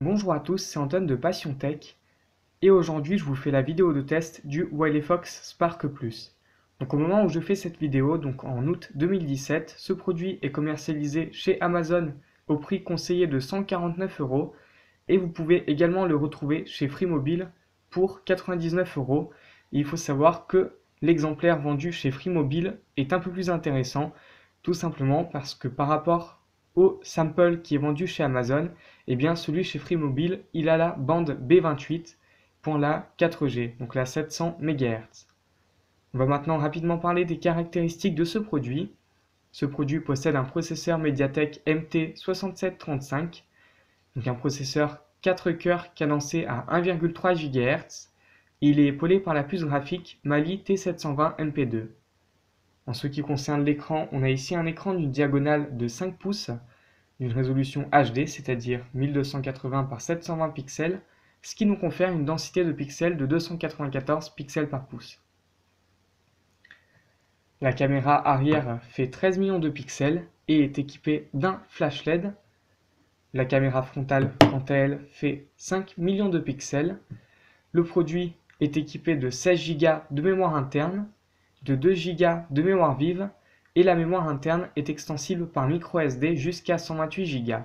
Bonjour à tous, c'est Antoine de Passion Tech et aujourd'hui je vous fais la vidéo de test du WileFox Spark Plus. Donc au moment où je fais cette vidéo, donc en août 2017, ce produit est commercialisé chez Amazon au prix conseillé de 149 € et vous pouvez également le retrouver chez Free Mobile pour 99 €. Il faut savoir que l'exemplaire vendu chez Free Mobile est un peu plus intéressant, tout simplement parce que par rapport au sample qui est vendu chez Amazon, eh bien celui chez Free Mobile, il a la bande B28 pour la 4G, donc la 700 MHz. On va maintenant rapidement parler des caractéristiques de ce produit. Ce produit possède un processeur MediaTek MT6735, donc un processeur 4 cœurs cadencé à 1,3 GHz. Il est épaulé par la puce graphique Mali T720 MP2. En ce qui concerne l'écran, on a ici un écran d'une diagonale de 5 pouces, d'une résolution HD, c'est-à-dire 1280 par 720 pixels, ce qui nous confère une densité de pixels de 294 pixels par pouce. La caméra arrière fait 13 millions de pixels et est équipée d'un flash LED. La caméra frontale, quant à elle, fait 5 millions de pixels. Le produit est équipé de 16 Go de mémoire interne, de 2 Go de mémoire vive, et la mémoire interne est extensible par micro SD jusqu'à 128 Go.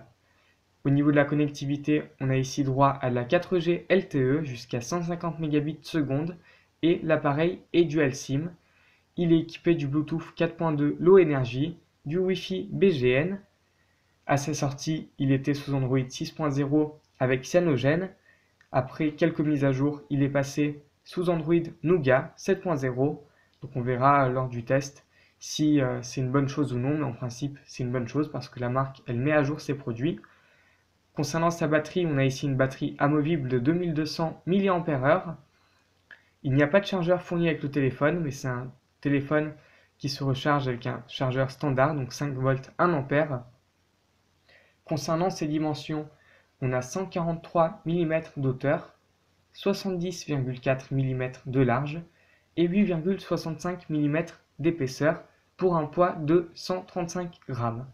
Au niveau de la connectivité, on a ici droit à la 4G LTE jusqu'à 150 Mbps et l'appareil est dual SIM. Il est équipé du Bluetooth 4.2 Low Energy, du Wi-Fi BGN. À sa sortie, il était sous Android 6.0 avec Cyanogen. Après quelques mises à jour, il est passé sous Android Nougat 7.0. Donc on verra lors du test si c'est une bonne chose ou non, mais en principe c'est une bonne chose parce que la marque elle met à jour ses produits. Concernant sa batterie, on a ici une batterie amovible de 2200 mAh. Il n'y a pas de chargeur fourni avec le téléphone, mais c'est un téléphone qui se recharge avec un chargeur standard, donc 5 volts 1 ampère. Concernant ses dimensions, on a 143 mm d'hauteur, 70,4 mm de large et 8,65 mm d'épaisseur pour un poids de 135 grammes.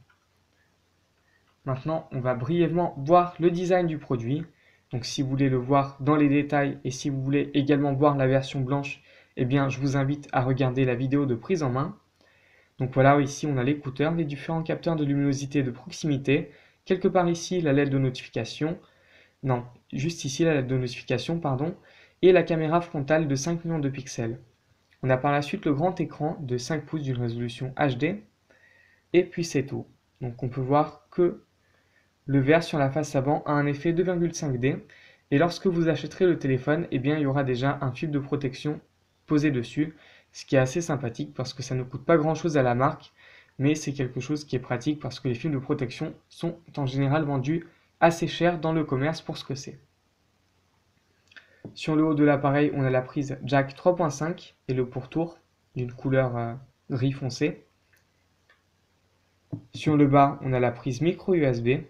Maintenant, on va brièvement voir le design du produit. Donc si vous voulez le voir dans les détails et si vous voulez également voir la version blanche, eh bien je vous invite à regarder la vidéo de prise en main. Donc voilà, ici on a l'écouteur, les différents capteurs de luminosité de proximité, quelque part ici la LED de notification, non, juste ici la LED de notification, pardon, et la caméra frontale de 5 millions de pixels. On a par la suite le grand écran de 5 pouces d'une résolution HD, et puis c'est tout. Donc on peut voir que le verre sur la face avant a un effet 2,5D et lorsque vous achèterez le téléphone, eh bien, il y aura déjà un film de protection posé dessus, ce qui est assez sympathique parce que ça ne coûte pas grand chose à la marque, mais c'est quelque chose qui est pratique parce que les films de protection sont en général vendus assez cher dans le commerce pour ce que c'est. Sur le haut de l'appareil, on a la prise jack 3.5 et le pourtour d'une couleur gris foncé. Sur le bas, on a la prise micro USB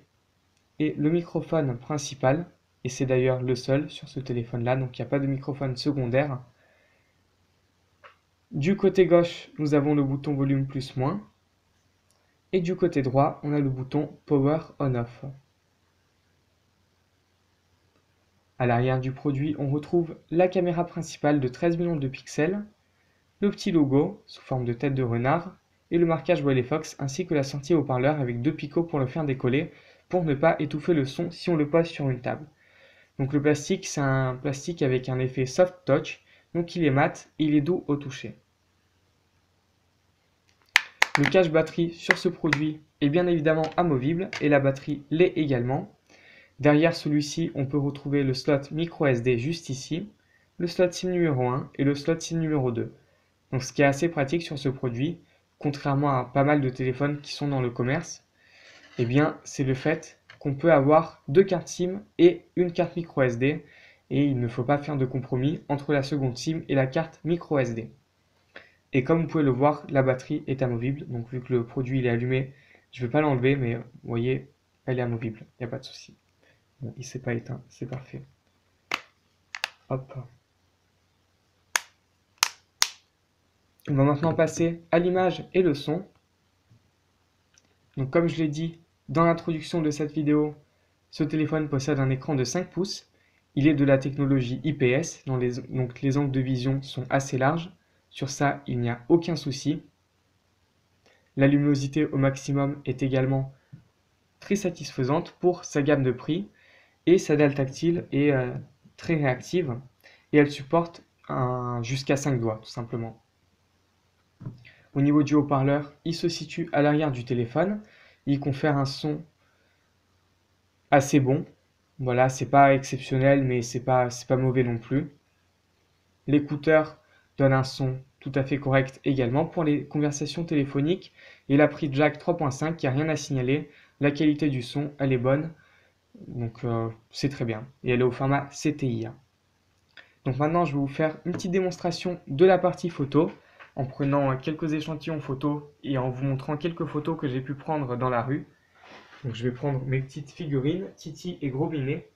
et le microphone principal, et c'est d'ailleurs le seul sur ce téléphone-là, donc il n'y a pas de microphone secondaire. Du côté gauche, nous avons le bouton volume plus-moins, et du côté droit, on a le bouton Power On-Off. À l'arrière du produit, on retrouve la caméra principale de 13 millions de pixels, le petit logo sous forme de tête de renard, et le marquage WileFox, ainsi que la sortie haut-parleur avec deux picots pour le faire décoller, pour ne pas étouffer le son si on le pose sur une table. Donc le plastique, c'est un plastique avec un effet soft touch, donc il est mat et il est doux au toucher. Le cache batterie sur ce produit est bien évidemment amovible et la batterie l'est également. Derrière celui-ci, on peut retrouver le slot micro SD juste ici, le slot SIM numéro 1 et le slot SIM numéro 2. Donc ce qui est assez pratique sur ce produit, contrairement à pas mal de téléphones qui sont dans le commerce, eh bien c'est le fait qu'on peut avoir deux cartes SIM et une carte micro SD et il ne faut pas faire de compromis entre la seconde SIM et la carte micro SD. Et comme vous pouvez le voir, la batterie est amovible, donc vu que le produit il est allumé, je ne vais pas l'enlever, mais vous voyez, elle est amovible, il n'y a pas de souci. Bon, il ne s'est pas éteint, c'est parfait. Hop. On va maintenant passer à l'image et le son. Donc comme je l'ai dit dans l'introduction de cette vidéo, Ce téléphone possède un écran de 5 pouces. Il est de la technologie IPS, donc les angles de vision sont assez larges. Sur ça, il n'y a aucun souci. La luminosité au maximum est également très satisfaisante pour sa gamme de prix et sa dalle tactile est très réactive et elle supporte jusqu'à 5 doigts tout simplement. Au niveau du haut-parleur, il se situe à l'arrière du téléphone. Il confère un son assez bon. Voilà, c'est pas exceptionnel, mais c'est pas mauvais non plus. L'écouteur donne un son tout à fait correct également pour les conversations téléphoniques. Et la prise jack 3.5, il n'y a rien à signaler. La qualité du son, elle est bonne. Donc c'est très bien. Et elle est au format CTI. Donc maintenant, je vais vous faire une petite démonstration de la partie photo en prenant quelques échantillons photos et en vous montrant quelques photos que j'ai pu prendre dans la rue. Donc je vais prendre mes petites figurines, Titi et Gros Minet.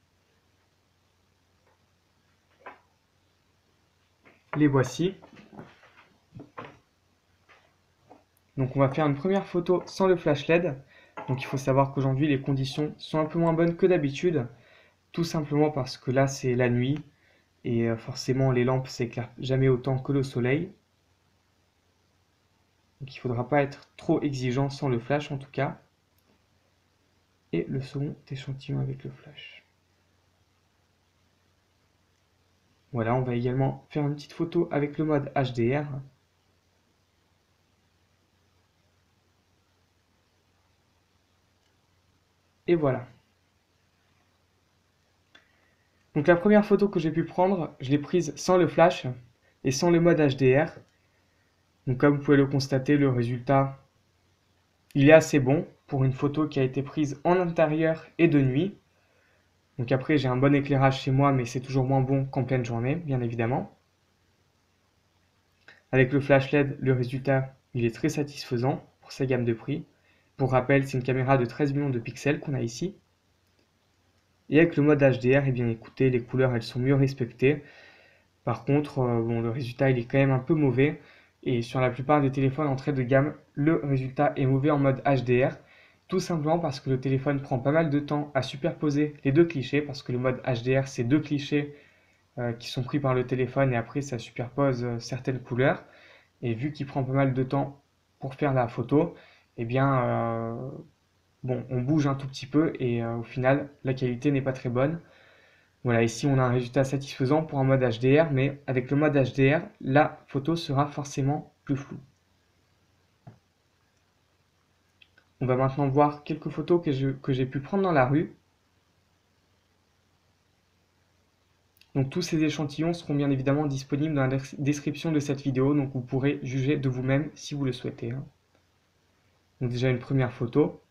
Les voici. Donc on va faire une première photo sans le flash LED. Donc il faut savoir qu'aujourd'hui les conditions sont un peu moins bonnes que d'habitude. Tout simplement parce que là c'est la nuit et forcément les lampes s'éclairent jamais autant que le soleil. Donc il ne faudra pas être trop exigeant sans le flash en tout cas. Et le second échantillon avec le flash. Voilà, on va également faire une petite photo avec le mode HDR. Et voilà. Donc la première photo que j'ai pu prendre, je l'ai prise sans le flash et sans le mode HDR. Donc comme vous pouvez le constater, le résultat, il est assez bon pour une photo qui a été prise en intérieur et de nuit. Donc après, j'ai un bon éclairage chez moi, mais c'est toujours moins bon qu'en pleine journée, bien évidemment. Avec le flash LED, le résultat, il est très satisfaisant pour sa gamme de prix. Pour rappel, c'est une caméra de 13 millions de pixels qu'on a ici. Et avec le mode HDR, eh bien écoutez, les couleurs elles sont mieux respectées. Par contre, bon, le résultat il est quand même un peu mauvais. Et sur la plupart des téléphones entrée de gamme, le résultat est mauvais en mode HDR. Tout simplement parce que le téléphone prend pas mal de temps à superposer les deux clichés. Parce que le mode HDR, c'est deux clichés qui sont pris par le téléphone et après ça superpose certaines couleurs. Et vu qu'il prend pas mal de temps pour faire la photo, eh bien, bon, on bouge un tout petit peu et au final, la qualité n'est pas très bonne. Voilà, ici on a un résultat satisfaisant pour un mode HDR, mais avec le mode HDR, la photo sera forcément plus floue. On va maintenant voir quelques photos que j'ai pu prendre dans la rue. Donc tous ces échantillons seront bien évidemment disponibles dans la description de cette vidéo, donc vous pourrez juger de vous-même si vous le souhaitez. Donc déjà une première photo.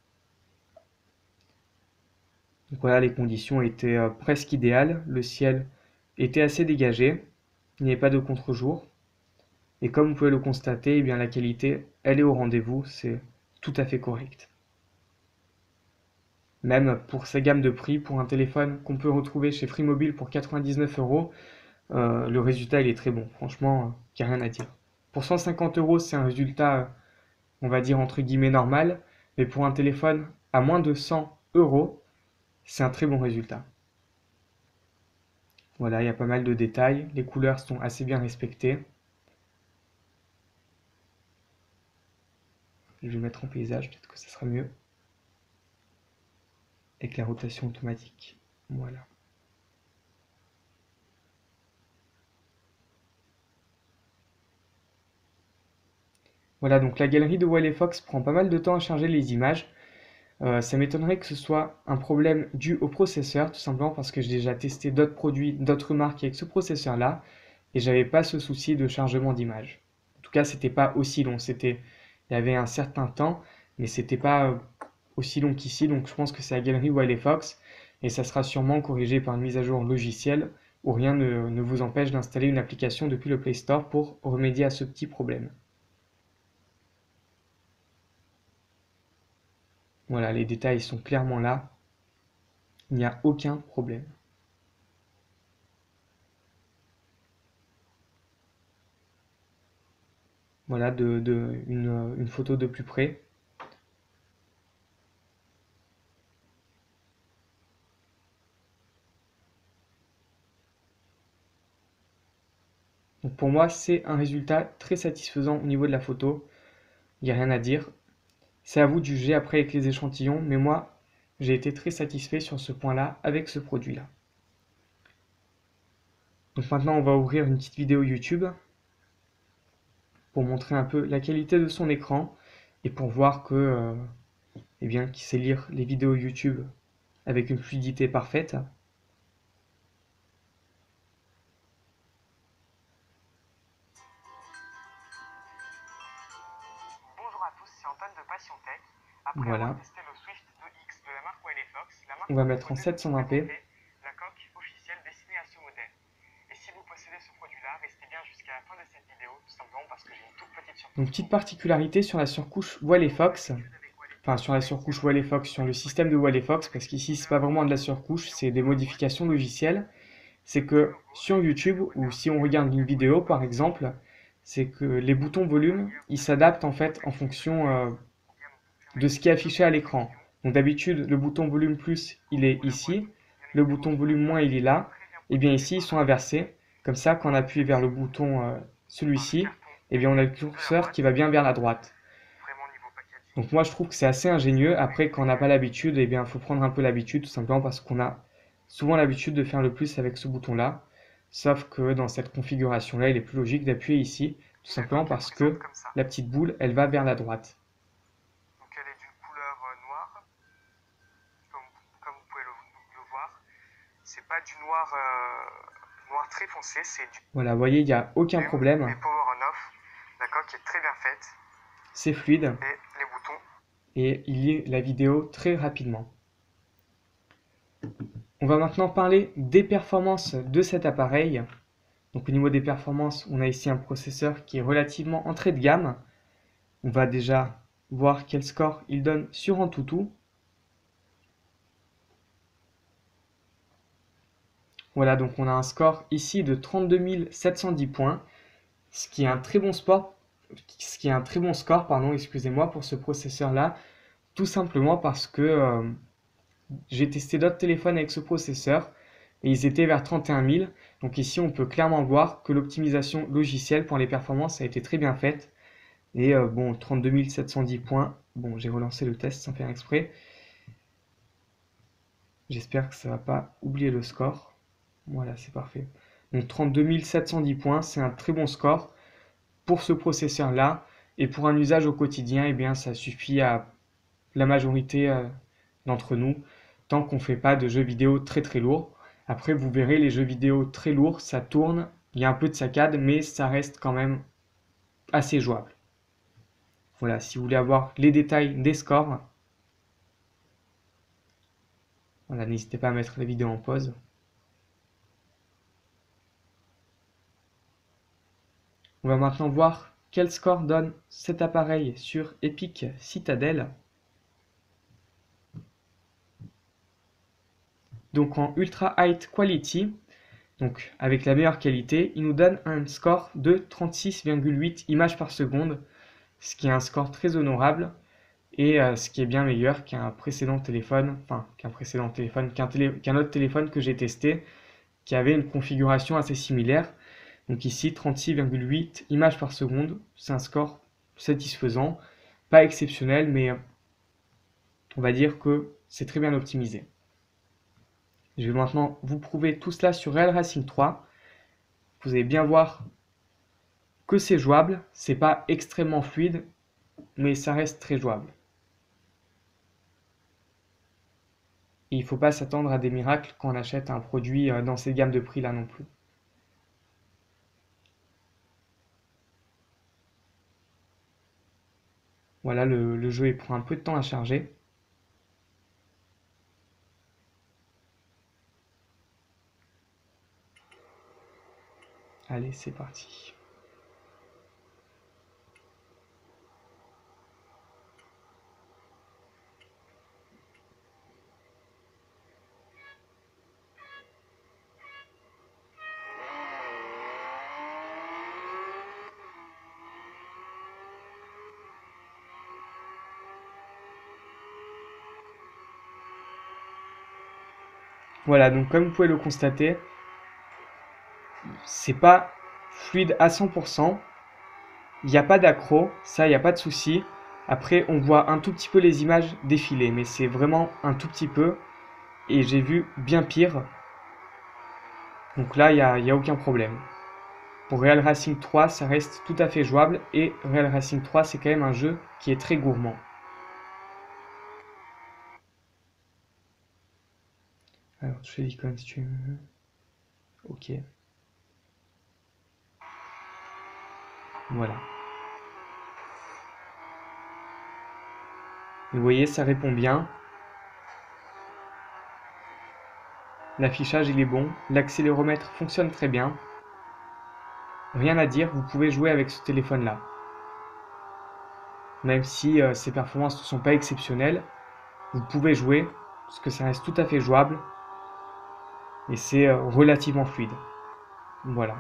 Donc voilà, les conditions étaient presque idéales. Le ciel était assez dégagé. Il n'y avait pas de contre-jour. Et comme vous pouvez le constater, eh bien, la qualité, elle est au rendez-vous. C'est tout à fait correct. Même pour sa gamme de prix, pour un téléphone qu'on peut retrouver chez Free Mobile pour 99 euros, le résultat, il est très bon. Franchement, il n'y a rien à dire. Pour 150 euros, c'est un résultat, on va dire, entre guillemets normal. Mais pour un téléphone à moins de 100 euros, c'est un très bon résultat. Voilà, il y a pas mal de détails. Les couleurs sont assez bien respectées. Je vais le mettre en paysage, peut-être que ça sera mieux. Avec la rotation automatique. Voilà. Voilà, donc la galerie de Wiley Fox prend pas mal de temps à charger les images. Ça m'étonnerait que ce soit un problème dû au processeur, tout simplement parce que j'ai déjà testé d'autres produits, d'autres marques avec ce processeur-là, et j'avais pas ce souci de chargement d'image. En tout cas, c'était pas aussi long. Il y avait un certain temps, mais c'était pas aussi long qu'ici. Donc, je pense que c'est la galerie Wiley Fox, et ça sera sûrement corrigé par une mise à jour logicielle, où rien ne vous empêche d'installer une application depuis le Play Store pour remédier à ce petit problème. Voilà, les détails sont clairement là. Il n'y a aucun problème. Voilà une photo de plus près. Donc pour moi, c'est un résultat très satisfaisant au niveau de la photo. Il n'y a rien à dire. C'est à vous de juger après avec les échantillons, mais moi, j'ai été très satisfait sur ce point-là avec ce produit-là. Donc maintenant, on va ouvrir une petite vidéo YouTube pour montrer un peu la qualité de son écran et pour voir que, eh bien, qu'il sait lire les vidéos YouTube avec une fluidité parfaite. Bonjour à tous, c'est Antoine de Passion Tech. Après Voilà. avoir testé le Swift 2X de la marque Walefox, la marque On va nous mettre en propose de vous 720p. présenter la coque officielle destinée à ce modèle. Et si vous possédez ce produit-là, restez bien jusqu'à la fin de cette vidéo, tout simplement parce que j'ai une toute petite surprise. Donc petite particularité sur la surcouche Walefox, enfin sur la surcouche Walefox, sur le système de Walefox, parce qu'ici c'est pas vraiment de la surcouche, c'est des modifications logicielles. C'est que sur YouTube, ou si on regarde une vidéo par exemple, c'est que les boutons volume, ils s'adaptent en fait en fonction de ce qui est affiché à l'écran. Donc d'habitude, le bouton volume plus, il est ici, le bouton volume moins, il est là. Et bien ici, ils sont inversés. Comme ça, quand on appuie vers le bouton celui-ci, et bien on a le curseur qui va bien vers la droite. Donc moi, je trouve que c'est assez ingénieux. Après, quand on n'a pas l'habitude, eh bien, il faut prendre un peu l'habitude, tout simplement parce qu'on a souvent l'habitude de faire le plus avec ce bouton-là. Sauf que dans cette configuration-là, il est plus logique d'appuyer ici, tout simplement parce que la petite boule, elle va vers la droite. Donc elle est d'une couleur noire, comme vous pouvez le voir. C'est pas du noir, noir très foncé, c'est du... Voilà, vous voyez, il n'y a aucun problème. Les power on off, la coque est très bien faite. C'est fluide. Et les boutons. Et il lit la vidéo très rapidement. On va maintenant parler des performances de cet appareil. Donc au niveau des performances, on a ici un processeur qui est relativement entrée de gamme. On va déjà voir quel score il donne sur Antutu. Voilà, donc on a un score ici de 32 710 points, ce qui est un très bon score, excusez-moi, pour ce processeur-là, tout simplement parce que j'ai testé d'autres téléphones avec ce processeur et ils étaient vers 31 000. Donc ici, on peut clairement voir que l'optimisation logicielle pour les performances a été très bien faite. Et bon, 32 710 points. Bon, j'ai relancé le test sans faire exprès. J'espère que ça ne va pas oublier le score. Voilà, c'est parfait. Donc 32 710 points, c'est un très bon score pour ce processeur-là. Et pour un usage au quotidien, eh bien, ça suffit à la majorité d'entre nous, tant qu'on ne fait pas de jeux vidéo très très lourds. Après, vous verrez, les jeux vidéo très lourds, ça tourne, il y a un peu de saccade, mais ça reste quand même assez jouable. Voilà, si vous voulez avoir les détails des scores, voilà, n'hésitez pas à mettre la vidéo en pause. On va maintenant voir quel score donne cet appareil sur Epic Citadel. Donc en Ultra High Quality, donc avec la meilleure qualité, il nous donne un score de 36,8 images par seconde, ce qui est un score très honorable et ce qui est bien meilleur qu'un précédent téléphone, qu'un autre téléphone que j'ai testé qui avait une configuration assez similaire. Donc ici 36,8 images par seconde, c'est un score satisfaisant, pas exceptionnel, mais on va dire que c'est très bien optimisé. Je vais maintenant vous prouver tout cela sur Real Racing 3. Vous allez bien voir que c'est jouable, c'est pas extrêmement fluide, mais ça reste très jouable. Et il ne faut pas s'attendre à des miracles quand on achète un produit dans cette gamme de prix là non plus. Voilà, le jeu il prend un peu de temps à charger. Allez, c'est parti. Voilà, donc comme vous pouvez le constater, c'est pas fluide à 100%. Il n'y a pas d'accro, ça, il n'y a pas de souci. Après, on voit un tout petit peu les images défiler, mais c'est vraiment un tout petit peu. Et j'ai vu bien pire. Donc là, il y a aucun problème. Pour Real Racing 3, ça reste tout à fait jouable. Et Real Racing 3, c'est quand même un jeu qui est très gourmand. Alors, je fais l'icône si tu veux. Ok. Voilà. Vous voyez, ça répond bien. L'affichage, il est bon. L'accéléromètre fonctionne très bien. Rien à dire, vous pouvez jouer avec ce téléphone-là. Même si ses performances ne sont pas exceptionnelles, vous pouvez jouer, parce que ça reste tout à fait jouable. Et c'est relativement fluide. Voilà.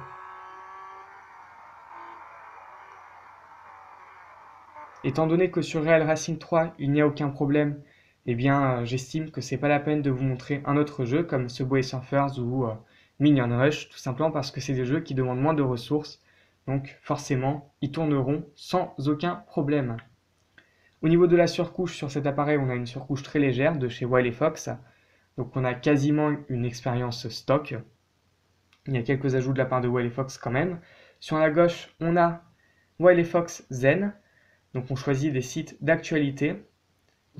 Étant donné que sur Real Racing 3, il n'y a aucun problème, eh bien, j'estime que c'est pas la peine de vous montrer un autre jeu comme Subway Surfers ou Minion Rush, tout simplement parce que c'est des jeux qui demandent moins de ressources, donc forcément, ils tourneront sans aucun problème. Au niveau de la surcouche sur cet appareil, on a une surcouche très légère de chez Wiley Fox, donc on a quasiment une expérience stock. Il y a quelques ajouts de la part de Wiley Fox quand même. Sur la gauche, on a Wiley Fox Zen. Donc on choisit des sites d'actualité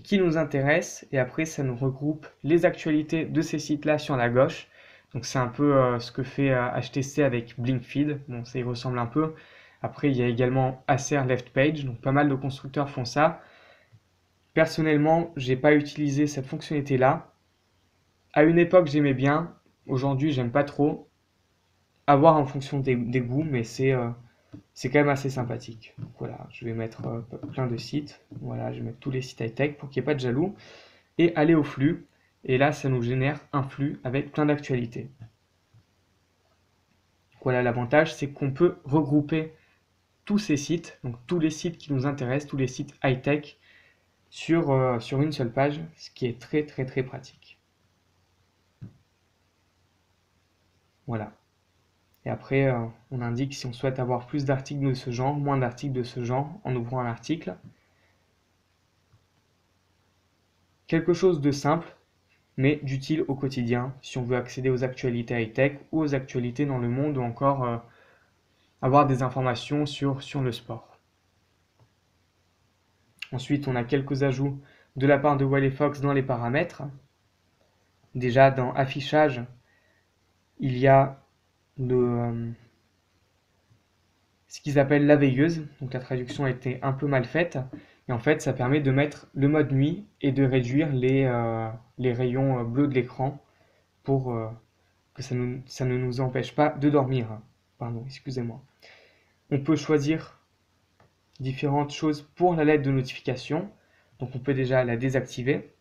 qui nous intéressent et après ça nous regroupe les actualités de ces sites-là sur la gauche. Donc c'est un peu ce que fait HTC avec Blinkfeed. Bon, ça y ressemble un peu. Après il y a également Acer Left Page, donc pas mal de constructeurs font ça. Personnellement, j'ai pas utilisé cette fonctionnalité-là. À une époque j'aimais bien, aujourd'hui j'aime pas trop. À voir en fonction des goûts, mais c'est quand même assez sympathique. Donc voilà, je vais mettre plein de sites. Voilà, je vais mettre tous les sites high-tech pour qu'il n'y ait pas de jaloux. Et aller au flux. Et là, ça nous génère un flux avec plein d'actualités. Voilà, l'avantage, c'est qu'on peut regrouper tous ces sites, donc tous les sites qui nous intéressent, tous les sites high-tech, sur une seule page, ce qui est très très très pratique. Voilà. Et après, on indique si on souhaite avoir plus d'articles de ce genre, moins d'articles de ce genre, en ouvrant un article. Quelque chose de simple, mais d'utile au quotidien, si on veut accéder aux actualités high-tech ou aux actualités dans le monde, ou encore avoir des informations sur le sport. Ensuite, on a quelques ajouts de la part de Wiley Fox dans les paramètres. Déjà, dans affichage, il y a ce qu'ils appellent la veilleuse. Donc la traduction a été un peu mal faite. Et en fait, ça permet de mettre le mode nuit et de réduire les rayons bleus de l'écran pour que ça ne nous empêche pas de dormir. Pardon, excusez-moi. On peut choisir différentes choses pour la lettre de notification. Donc on peut déjà la désactiver.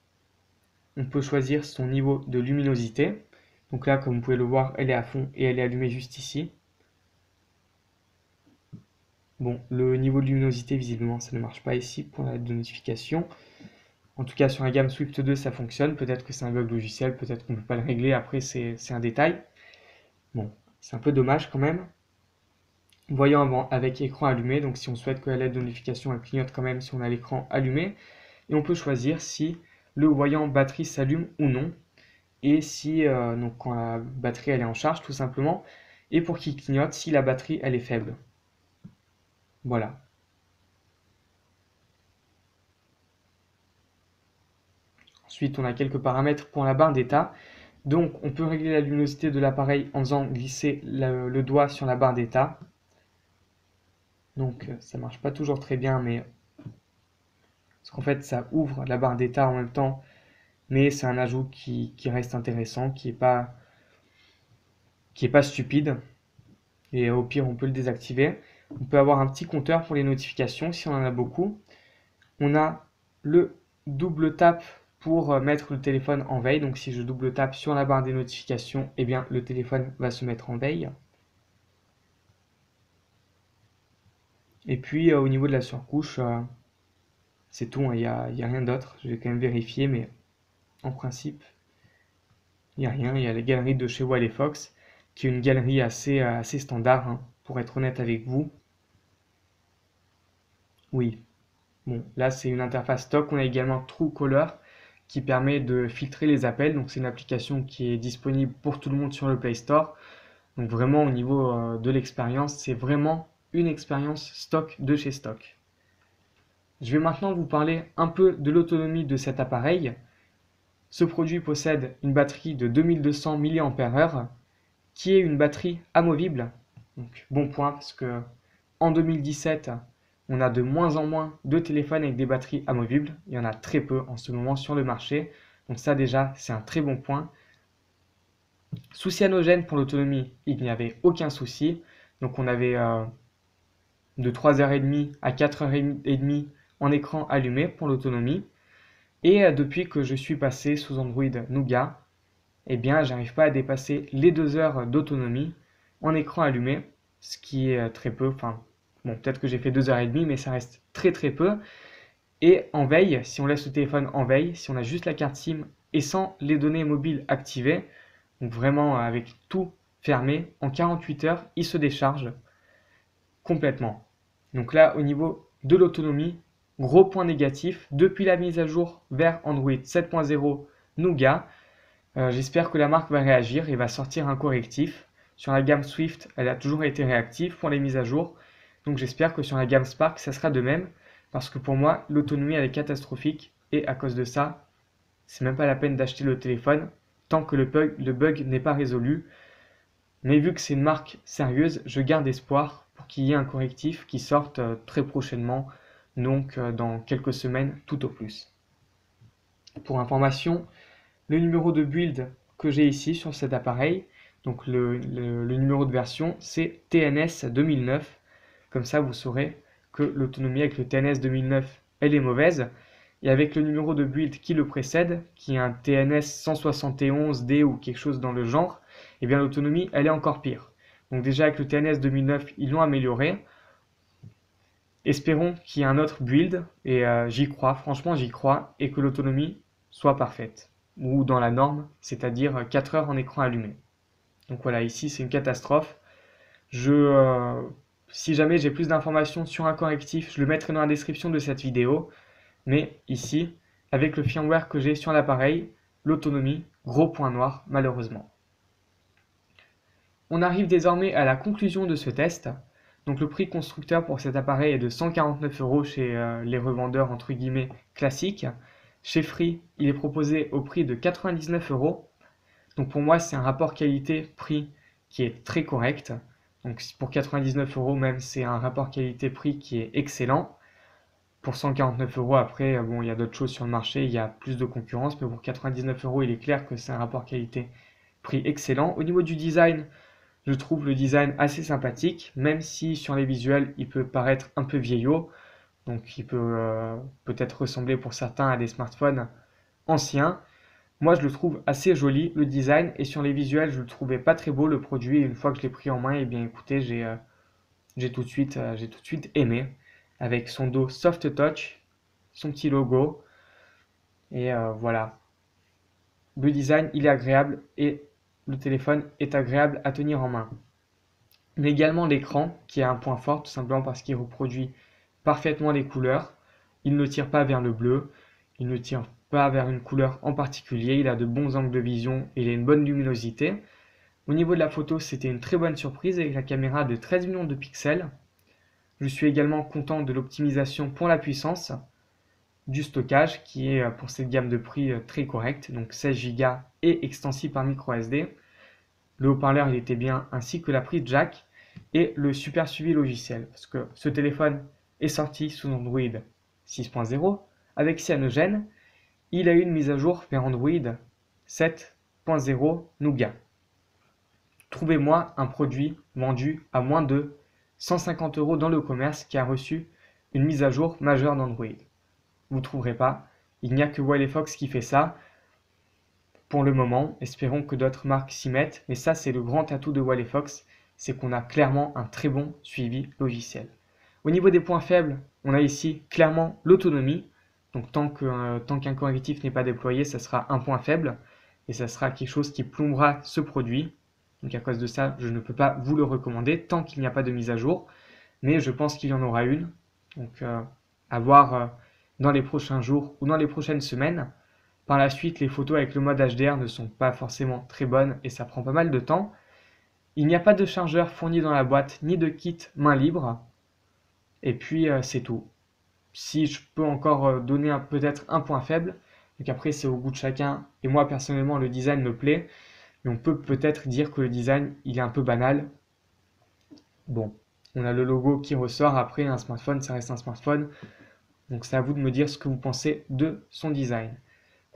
On peut choisir son niveau de luminosité. Donc là, comme vous pouvez le voir, elle est à fond et elle est allumée juste ici. Bon, le niveau de luminosité, visiblement, ça ne marche pas ici pour la lettre de notification. En tout cas, sur la gamme Swift 2, ça fonctionne. Peut-être que c'est un bug logiciel, peut-être qu'on ne peut pas le régler. Après, c'est un détail. Bon, c'est un peu dommage quand même. Voyant avec écran allumé, donc si on souhaite que la lettre de notification elle clignote quand même si on a l'écran allumé. Et on peut choisir si le voyant batterie s'allume ou non. Et si, donc quand la batterie elle est en charge tout simplement. Et pour qu'il clignote si la batterie elle est faible. Voilà. Ensuite, on a quelques paramètres pour la barre d'état. Donc, on peut régler la luminosité de l'appareil en faisant glisser le doigt sur la barre d'état. Donc, ça marche pas toujours très bien, mais parce qu'en fait, ça ouvre la barre d'état en même temps, mais c'est un ajout qui reste intéressant, qui est pas stupide. Et au pire, on peut le désactiver. On peut avoir un petit compteur pour les notifications si on en a beaucoup. On a le double tap pour mettre le téléphone en veille. Donc si je double tape sur la barre des notifications, eh bien le téléphone va se mettre en veille. Et puis au niveau de la surcouche, c'est tout, hein, il n'y a rien d'autre. Je vais quand même vérifier, mais en principe, il n'y a rien. Il y a la galerie de chez Wiley Fox, qui est une galerie assez standard. Hein. pour être honnête avec vous. Oui, bon, là c'est une interface stock. On a également Truecaller qui permet de filtrer les appels. Donc c'est une application qui est disponible pour tout le monde sur le Play Store. Donc vraiment au niveau de l'expérience, c'est vraiment une expérience stock de chez Stock. Je vais maintenant vous parler un peu de l'autonomie de cet appareil. Ce produit possède une batterie de 2200 mAh qui est une batterie amovible. Donc bon point parce que en 2017, on a de moins en moins de téléphones avec des batteries amovibles. Il y en a très peu en ce moment sur le marché. Donc ça déjà, c'est un très bon point. Sous cyanogène pour l'autonomie, il n'y avait aucun souci. Donc on avait de 3h30 à 4h30 en écran allumé pour l'autonomie. Et depuis que je suis passé sous Android Nougat, eh bien, j'arrive pas à dépasser les 2 heures d'autonomie en écran allumé, ce qui est très peu. Enfin, bon, peut-être que j'ai fait 2h30, mais ça reste très très peu. Et en veille, si on laisse le téléphone en veille, si on a juste la carte SIM et sans les données mobiles activées, donc vraiment avec tout fermé, en 48 heures, il se décharge complètement. Donc là, au niveau de l'autonomie, gros point négatif, depuis la mise à jour vers Android 7.0 Nougat, j'espère que la marque va réagir et va sortir un correctif. Sur la gamme Swift, elle a toujours été réactive pour les mises à jour. Donc j'espère que sur la gamme Spark, ça sera de même. Parce que pour moi, l'autonomie, elle est catastrophique. Et à cause de ça, c'est même pas la peine d'acheter le téléphone tant que le bug n'est pas résolu. Mais vu que c'est une marque sérieuse, je garde espoir pour qu'il y ait un correctif qui sorte très prochainement. Donc dans quelques semaines tout au plus. Pour information, le numéro de build que j'ai ici sur cet appareil, donc le numéro de version, c'est TNS 2009. Comme ça, vous saurez que l'autonomie avec le TNS 2009, elle est mauvaise. Et avec le numéro de build qui le précède, qui est un TNS 171D ou quelque chose dans le genre, eh bien l'autonomie, elle est encore pire. Donc déjà avec le TNS 2009, ils l'ont amélioré. Espérons qu'il y ait un autre build, et j'y crois, franchement j'y crois, et que l'autonomie soit parfaite, ou dans la norme, c'est-à-dire 4 heures en écran allumé. Donc voilà, ici c'est une catastrophe. Si jamais j'ai plus d'informations sur un correctif, je le mettrai dans la description de cette vidéo. Mais ici, avec le firmware que j'ai sur l'appareil, l'autonomie, gros point noir malheureusement. On arrive désormais à la conclusion de ce test. Donc le prix constructeur pour cet appareil est de 149 € chez les revendeurs entre guillemets classiques. Chez Free, il est proposé au prix de 99 €. Donc pour moi, c'est un rapport qualité-prix qui est très correct. Donc pour 99 € même, c'est un rapport qualité-prix qui est excellent. Pour 149 € après, bon, il y a d'autres choses sur le marché, il y a plus de concurrence, mais pour 99 €, il est clair que c'est un rapport qualité-prix excellent. Au niveau du design, je trouve le design assez sympathique, même si sur les visuels, il peut paraître un peu vieillot. Donc il peut peut-être ressembler pour certains à des smartphones anciens. Moi, je le trouve assez joli, le design, et sur les visuels, je le trouvais pas très beau, le produit. Et une fois que je l'ai pris en main, eh bien écoutez, j'ai tout de suite aimé, avec son dos soft touch, son petit logo, et voilà. Le design, il est agréable, et le téléphone est agréable à tenir en main. Mais également l'écran, qui est un point fort, tout simplement parce qu'il reproduit parfaitement les couleurs. Il ne tire pas vers le bleu, il ne tire pas vers une couleur en particulier, il a de bons angles de vision et il a une bonne luminosité. Au niveau de la photo, c'était une très bonne surprise avec la caméra de 13 millions de pixels. Je suis également content de l'optimisation pour la puissance, du stockage qui est pour cette gamme de prix très correct, donc 16 Go et extensible par micro SD. Le haut-parleur il était bien ainsi que la prise jack et le super suivi logiciel parce que ce téléphone est sorti sous Android 6.0 avec Cyanogen. Il a eu une mise à jour vers Android 7.0 Nougat. Trouvez-moi un produit vendu à moins de 150 € dans le commerce qui a reçu une mise à jour majeure d'Android. Vous ne trouverez pas. Il n'y a que Wilefox qui fait ça. Pour le moment, espérons que d'autres marques s'y mettent, mais ça c'est le grand atout de Wilefox, c'est qu'on a clairement un très bon suivi logiciel. Au niveau des points faibles, on a ici clairement l'autonomie, donc tant qu'un correctif n'est pas déployé, ça sera un point faible, et ça sera quelque chose qui plombera ce produit. Donc à cause de ça, je ne peux pas vous le recommander tant qu'il n'y a pas de mise à jour. Mais je pense qu'il y en aura une. Donc à voir dans les prochains jours ou dans les prochaines semaines. Par la suite, les photos avec le mode HDR ne sont pas forcément très bonnes et ça prend pas mal de temps. Il n'y a pas de chargeur fourni dans la boîte ni de kit main libre. Et puis c'est tout. Si je peux encore donner peut-être un point faible, donc après c'est au goût de chacun, et moi personnellement le design me plaît, mais on peut peut-être dire que le design il est un peu banal. Bon, on a le logo qui ressort, après un smartphone ça reste un smartphone, donc c'est à vous de me dire ce que vous pensez de son design.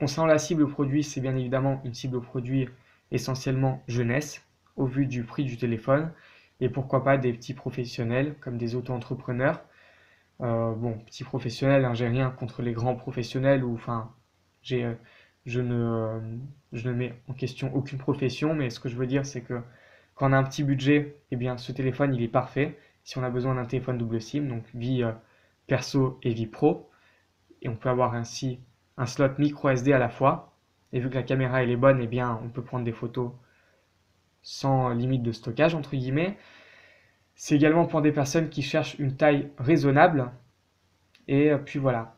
Concernant la cible produit, c'est bien évidemment une cible produit essentiellement jeunesse, au vu du prix du téléphone, et pourquoi pas des petits professionnels comme des auto-entrepreneurs. Bon, petits professionnels, hein, j'ai rien contre les grands professionnels, ou enfin, j'ai, je ne mets en question aucune profession, mais ce que je veux dire, c'est que quand on a un petit budget, eh bien, ce téléphone, il est parfait. Si on a besoin d'un téléphone double SIM, donc vie perso et vie pro, et on peut avoir ainsi un slot micro SD à la fois. Et vu que la caméra elle est bonne, eh bien, on peut prendre des photos sans limite de stockage, entre guillemets. C'est également pour des personnes qui cherchent une taille raisonnable. Et puis voilà.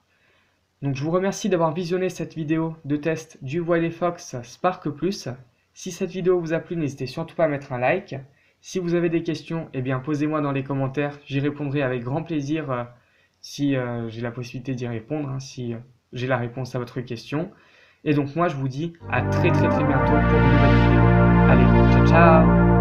Donc je vous remercie d'avoir visionné cette vidéo de test du Wiley Fox Spark Plus. Si cette vidéo vous a plu, n'hésitez surtout pas à mettre un like. Si vous avez des questions, eh bien posez-moi dans les commentaires. J'y répondrai avec grand plaisir si j'ai la possibilité d'y répondre, hein, si j'ai la réponse à votre question. Et donc moi je vous dis à très bientôt pour une nouvelle vidéo. Allez, ciao ciao!